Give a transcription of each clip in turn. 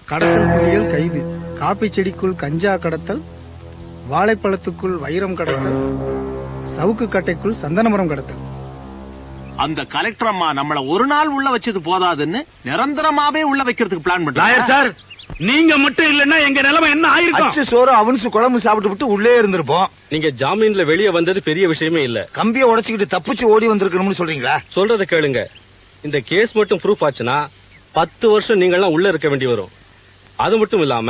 கடத்தல் புள்ளிகள் கைது. காப்பி செடிக்குள் கஞ்சா கடத்தல், வாழைப்பழத்துக்குள் வைரம் கடத்தல், சவுக்கு கட்டைக்குள் சந்தனமரம் கடத்தல். அந்த கலெக்டர் அம்மா நம்மள ஒரு நாள் உள்ள வச்சது போதாதுன்னு நிரந்தரமாவே உள்ள வைக்கிறதுக்கு பிளான் பண்றாங்க சார். நீங்க மட்டும் இல்லன்னா எங்க நிலைமை என்ன ஆயிருக்கும்? அச்சு சோறு அவன்சு குழம்பு சாப்பிட்டு விட்டு உள்ளே இருந்திருப்போம். நீங்க ஜாமீன்ல வெளியே வந்தது பெரிய விஷயமே இல்ல. கம்பியை உடைச்சுக்கிட்டு தப்பிச்சு ஓடி வந்திருக்கணும்னு சொல்றீங்களா? சொல்றத கேளுங்க. இந்த கேஸ் மட்டும் ப்ரூஃப் ஆச்சுன்னா 10 வருஷம் நீங்க எல்லாம் உள்ள இருக்க வேண்டி வரும். அது மட்டும் இல்லாம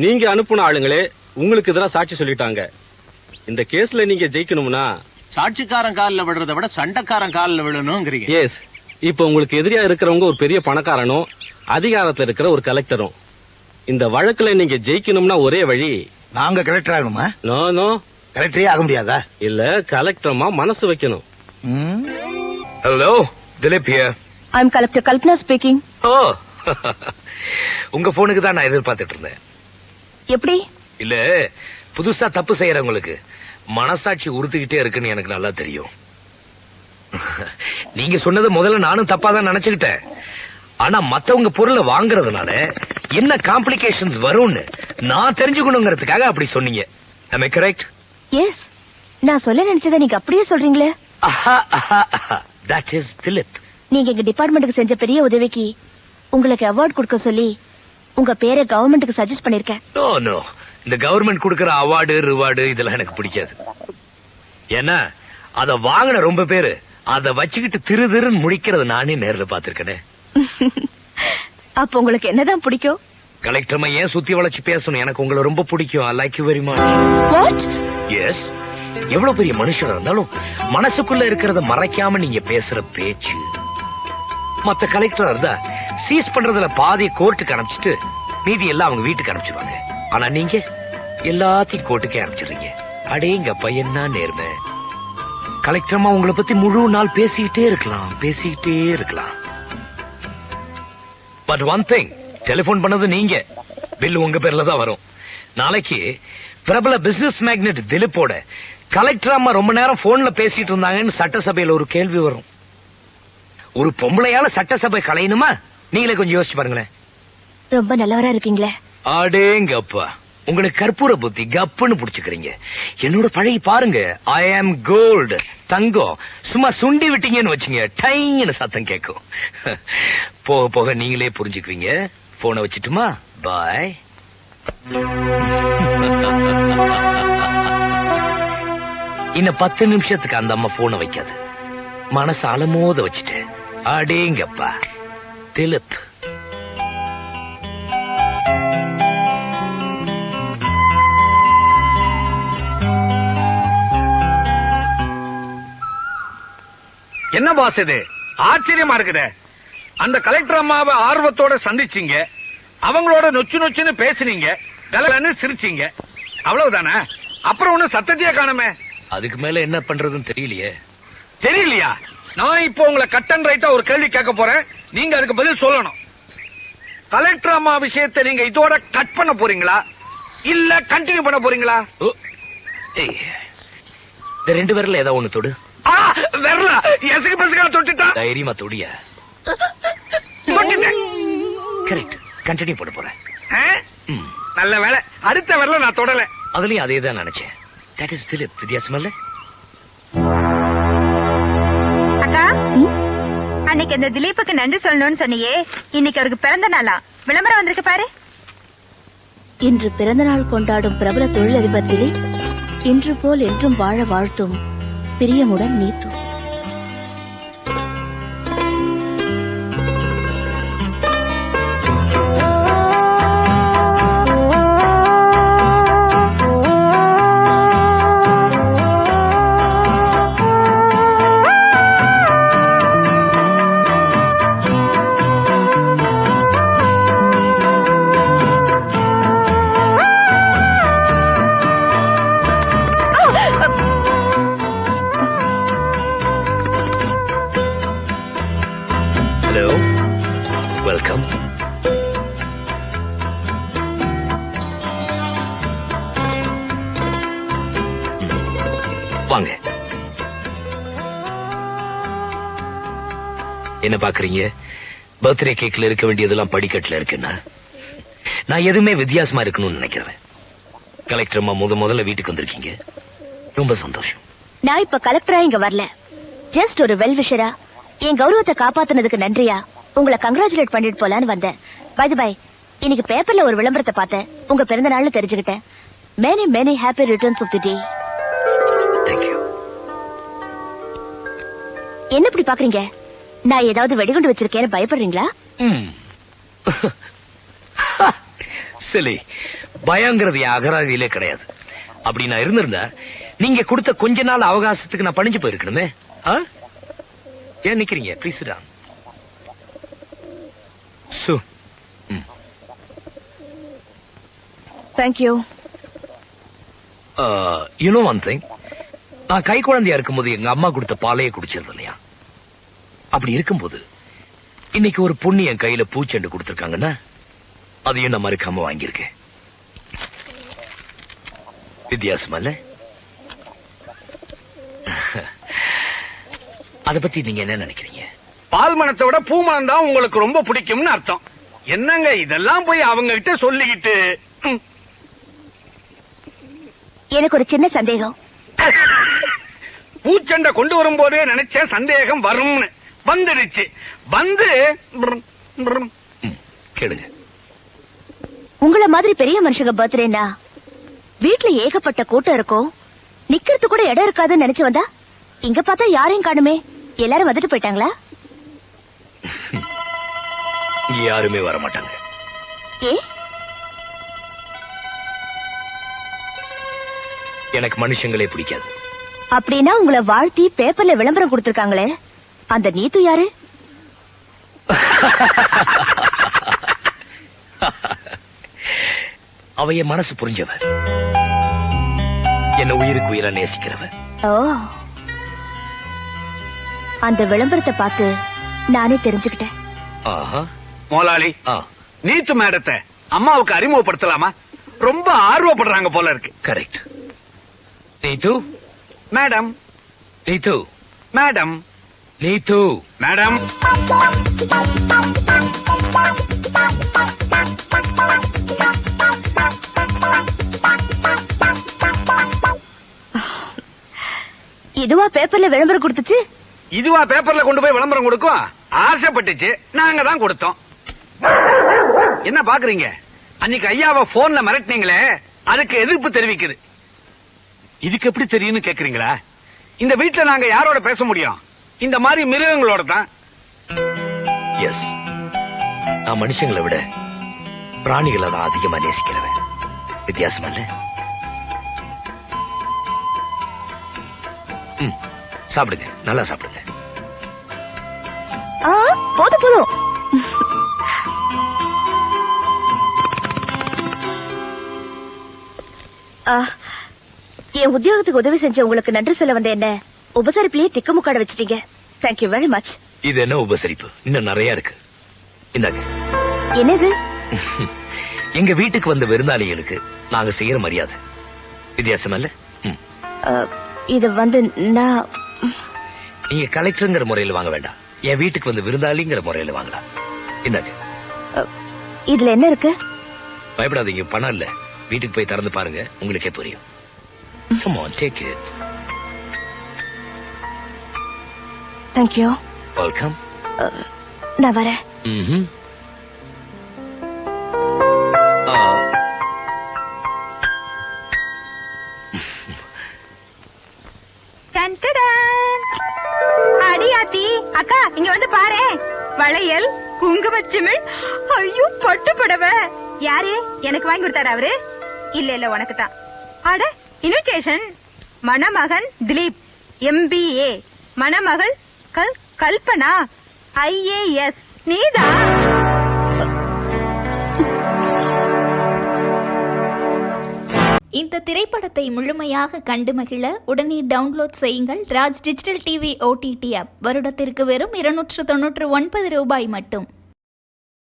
நீங்க அனுப்புன ஆளுங்களே உங்களுக்கு எதிராக சாட்சி சொல்லிட்டாங்க. இந்த கேஸ்ல நீங்க ஜெயிக்கணும்னா சாட்சிக்காரன் காலில் விடுறத விட சண்டைக்காரன் காலில் விடணும்ங்கிறீங்க. எஸ். இப்ப உங்களுக்கு எதிரியா இருக்கிறவங்க ஒரு பெரிய பணக்காரனும் அதிகாரத்துல இருக்கிற ஒரு கலெக்டரும். இந்த வழக்குல நீங்க ஜெயிக்கணும்னா ஒரே வழி, நாங்க கலெக்டர் ஆகணுமா? நோ நோ, கலெக்டரே ஆக முடியாதா? இல்ல, கலெக்டர்மா மனசு வைக்கணும். Hello, Dilip here. I am collector Kalpana speaking. ஓ, உங்க போனுக்கு தான் நான் எதிர்பார்த்துட்டு இருந்தேன். எப்படி? இல்ல, புதுசா தப்பு செய்யறவங்களுக்கு மனசாட்சி உறுத்திக்கிட்டே இருக்குன்னு எனக்கு நல்லா தெரியும். நீங்க சொன்னது முதல்ல நானும் தப்பா தான் நினைச்சுக்கிட்டேன். ஆனா மத்தவங்க பொருளை வாங்குறதுனால என்ன காம்ப்ளிகேஷன்ஸ் வரும்னு நான் தெரிஞ்சுக்கணுங்கிறதுக்காக அப்படி சொன்னீங்க. am I correct? எஸ். நான் சொல்ல நினைச்சதை நீங்க அப்படியே சொல்றீங்களே. that is Dilip. நீங்க எங்க டிபார்ட்மெண்ட்டுக்கு செஞ்ச பெரிய உதவிக்கு உங்களுக்கு அவார்ட் கொடுக்க சொல்லி உங்க பேரை கவர்மெண்ட்டுக்கு சஜஸ்ட் பண்ணிருக்கேன். நோ நோ, இந்த கவர்மெண்ட் கொடுக்கற அவார்டு ரிவார்டு இதெல்லாம் எனக்கு பிடிக்காது. ஏன்னா அத வாங்கின ரொம்ப பேரு அத வச்சுக்கிட்டு திரு திருன்னு முடிக்கிறது நானே நேர்ல பாத்திருக்கேன். அப்ப உங்களுக்கு என்னதான் பிடிக்கும்? கலெக்டர் ஏன் சுத்தி வளைச்சு பேசணும்? எனக்கு உங்களை ரொம்ப பிடிக்கும். I like you very much. What? Yes. எவ்வளவு பெரிய மனுஷனா இருந்தாலும் மனசுக்குள்ள இருக்கிறத மறைக்காம நீங்க பேசுற பேச்சு. மத்த கலெக்டரா இருந்தா சீஸ் பண்றதுல பாதி கோர்ட்டுக்கு அனுப்பிச்சிட்டு மீதி எல்லாம் அவங்க வீட்டுக்கு அனுப்பிச்சிருவாங்க. ஆனா நீங்க எல்லாத்தையும் கோர்ட்டுக்கே அனுப்பிச்சிடுறீங்க. அடேங்கப்பா, என்ன நேர்மை. கலெக்டர்மா உங்களை பத்தி முழு நாள் பேசிக்கிட்டே இருக்கலாம். பட் ஒன் திங், டெலிபோன் பண்ணது நீங்க, பில் உங்க பேர்ல தான் வரும். நாளைக்கு பிரபல பிசினஸ் மேக்னெட் திலீப்போட கலெக்டர் அம்மா ரொம்ப நேரம் போன்ல பேசிட்டு இருந்தாங்கன்னு சட்டசபையில ஒரு கேள்வி வரும். ஒரு பொம்பளையால சட்டசபை கலையணுமா? நீங்களே கொஞ்சம் யோசிச்சு பாருங்களேன். ரொம்ப நல்லவரா இருக்கீங்களே. அடேங்கப்பா, உங்களுக்கு கற்பூர புத்தி கப்புன்னு புடிச்சுக்கிறீங்க. என்னோட பழகி பாருங்க. ஐ ஆம் கோல்டு, தங்கம். சும்மா சுண்டி விட்டீங்கன்னு வச்சுங்க, டைன்னு சத்தம் கேட்கும். போக போக நீங்களே புரிஞ்சுக்குவீங்க. போனை வச்சுட்டுமா? பாய். இன்னும் 10 நிமிஷத்துக்கு அந்த அம்மா போனை வைக்காது. மனசு அலமோத வச்சுட்டு அடேங்கப்பா திலீப். என்ன பாஸ் இது? ஆச்சரியமா இருக்குதே. அந்த கலெக்டர் அம்மாவை ஆர்வத்தோட சந்திச்சீங்க, அவங்களோட நொச்சு நொச்சுன்னு பேசுனீங்க, கலன்னு சிரிச்சீங்க, அவ்வளவுதானே? அப்புறம் ஒண்ணு சத்தத்தையே காணுமே. அதுக்கு மேல என்ன பண்றதுன்னு தெரியலையே. தெரியலையா? நான் இப்போ உங்களை கட் அண்ட் ரைட்டா ஒரு கேள்வி கேட்க போறேன், நீங்க அதுக்கு பதில் சொல்லணும். கலெக்டர் அம்மா விஷயத்தை நீங்க இதோட கட் பண்ண போறீங்களா இல்ல கண்டினியூ பண்ண போறீங்களா? இந்த 2 பேர்ல ஏதாவது ஒண்ணு தொடு. வரல, எசுக்கு பசுக்கா தொட்டுட்டா. தைரியமா தொடிய. கரெக்ட், கண்டினியூ பண்ண போறேன். நல்ல வேலை, அடுத்த வரல நான் தொடல. அதுலயும் அதே தான் நினைச்சேன். That is Dileep. வித்தியாசம் இல்ல? அக்கா, அன்னைக்கு அந்த திலீப்புக்கு நன்றி சொல்லணும்னு சொன்னியே, இன்னைக்கு அவருக்கு பிறந்த நாளா? விளம்பரம் வந்திருக்கு பாரு. இன்று பிறந்த நாள் கொண்டாடும் பிரபல தொழிலதிபர் திலீப் இன்று போல் என்றும் வாழ வாழ்த்தும் பிரியமுடன் நீத்து. Hello, welcome. வாங்க. என்ன பாக்குறீங்க? பர்த்டே கேக்ல இருக்க வேண்டியதெல்லாம் படிக்கட்டுல இருக்குன்னா நான் எதுவுமே வித்தியாசமா இருக்கணும்னு நினைக்கிறேன். கலெக்டர் அம்மா முதல்ல வீட்டுக்கு வந்திருக்கீங்க, ரொம்ப சந்தோஷம். நான் இப்ப கலெக்டரா இங்க வரல, ஜஸ்ட் ஒரு வெல்விஷரா என் கௌரவத்தை காப்பாத்துனதுக்கு நன்றியா உங்களை கங்க்ராச்சுலேட் பண்ணிட்டு போலான்னு வந்தேன். பை தி பை, இன்னைக்கு பேப்பர்ல ஒரு விளம்பரத்தை பார்த்தேன், உங்க பிறந்த நாள்னு தெரிஞ்சுக்கிட்டேன். Many many happy returns of the day. Thank you. என்ன இப்படி பாக்குறீங்க? நான் ஏதாவது வெடிகுண்டு வச்சிருக்கேன்னு பயப்படுறீங்களா? சரி, பயங்கிறது அகராதியிலே கிடையாது. அப்படி நான் இருந்திருந்தா நீங்க கொடுத்த கொஞ்ச நாள் அவகாசத்துக்கு நான் பணிஞ்சு போயிருக்கணுமே. ஏன் நிக்கிறீங்க? ப்ளீஸ் டா. Thank you. You know one thing, நான் கை குழந்தையா இருக்கும்போது எங்க அம்மா கொடுத்த பாலையே குடிச்சிருந்தேன் இல்லையா? அப்படி இருக்கும்போது இன்னைக்கு ஒரு பொண்ணு என் கையில பூச்செண்டு கொடுத்திருக்காங்கன்னா அதையும் நான் மறுக்காம வாங்கியிருக்கேன். வித்தியாசமா இல்ல? அத பத்தி நீங்க என்ன நினைக்கிறீங்க? பால் மணத்தை விட பூ மணம் தான் உங்களுக்கு ரொம்ப பிடிக்கும்னு அர்த்தம். என்னங்க இதெல்லாம் போய் அவங்க கிட்ட சொல்லிக்கிட்டு. எனக்கு ஒரு சின்ன சந்தேகம். பூச்சண்டை கொண்டு வரும்போதே நினைச்சேன் சந்தேகம் வரும்னு. வந்துடுச்சு. வந்து கேளுங்க. உங்கள மாதிரி பெரிய மனுஷங்க பர்த்டேனா வீட்டுல ஏகப்பட்ட கூட்டம் இருக்கும், நிக்கிறது கூட இடம் இருக்காதுன்னு நினைச்சு வந்தா இங்க பார்த்தா யாரையும் காணுமே. எல்லாரும் வந்துட்டு போயிட்டாங்களா? இங்க யாருமே வர மாட்டாங்க. ஏ? எனக்கு மனுஷங்களே பிடிக்காது. அப்படின்னா உங்களை வாழ்த்தி பேப்பர்ல விளம்பரம் கொடுத்திருக்காங்களே, அந்த நீத்து யாரு? அவ என் மனசு புரிஞ்சவ, என்ன உயிருக்கு உயிரா நேசிக்கிறவ. ஓ, அந்த விளம்பரத்தை பார்த்து நானே தெரிஞ்சுக்கிட்டேன். மோலாளி, நீத்து மேடத்தை அம்மாவுக்கு அறிமுகப்படுத்தலாமா? ரொம்ப ஆர்வப்படுறாங்க போல இருக்கு. கரெக்ட். நீத்து மேடம். நீத்து மேடம். நீத்து மேடம். இதுவா பேப்பர்ல விளம்பரம் கொடுத்துச்சு? இதுவா பேப்பர்ல கொண்டு போய் விளம்பரம் கொடுக்கும்? ஆசைப்பட்டுச்சு, நாங்க தான் கொடுத்தோம். என்ன பாக்குறீங்க? அன்னைக்கு ஐயாவை போன்ல மிரட்டினீங்களே, அதுக்கு எதிர்ப்பு தெரிவிக்குது. இதுக்கு எப்படி தெரியும்னு கேக்குறீங்களா? இந்த வீட்டுல நாங்க யாரோட பேச முடியும்? இந்த மாதிரி மிருகங்களோட தான். எஸ், நான் மனுஷங்களை விட பிராணிகளை தான் அதிகமா நேசிக்கிறவன். வித்தியாசம் இல்ல? சாப்பிடுங்க, நல்லா சாப்பிடுங்க. போதும் போதும். என் உத்தியோகத்துக்கு உதவி செஞ்ச உங்களுக்கு நன்றி சொல்ல வந்த என்ன உபசரிப்பிலேயே திக்குமுக்காட வச்சிட்டீங்க. Thank you very much. இது என்ன உபசரிப்பு? இன்னும் நிறைய இருக்கு. இந்தாங்க. என்னது? எங்க வீட்டுக்கு வந்த விருந்தாளிகளுக்கு நாங்க செய்யற மரியாதை. வித்தியாசம் இல்ல? இது வந்து நான் நீங்க கலெக்டர்ங்கிற முறையில வாங்க வேண்டாம், என் வீட்டுக்கு வந்து விருந்தாளிங்கிற முறையில வாங்கலாம். இந்தாங்க. இதுல என்ன இருக்கு? பயப்படாதீங்க, பணம் இல்ல. வீட்டுக்கு போய் திறந்து பாருங்க, உங்களுக்கே புரியும். Come on, take it. Thank you. Welcome. நான் வரேன். அடியாத்தி அக்கா, இங்க வந்து பாரு. வளையல், குங்குமச்சிமிழ், ஐயோ பட்டு புடவை. யாரு எனக்கு வாங்கி கொடுத்தாரு? அவரு இல்ல இல்ல, உனக்கு தான். அட, இன்விடேஷன். மணமகன் திலீப் MBA, மணமகள் கல்பனா IAS. நீதான். இந்த திரைப்படத்தை முழுமையாக கண்டு மகிழ உடனே டவுன்லோட் செய்யுங்கள் Raj digital TV OTT app. வருடத்திற்கு வெறும் 299 ரூபாய் மட்டும்.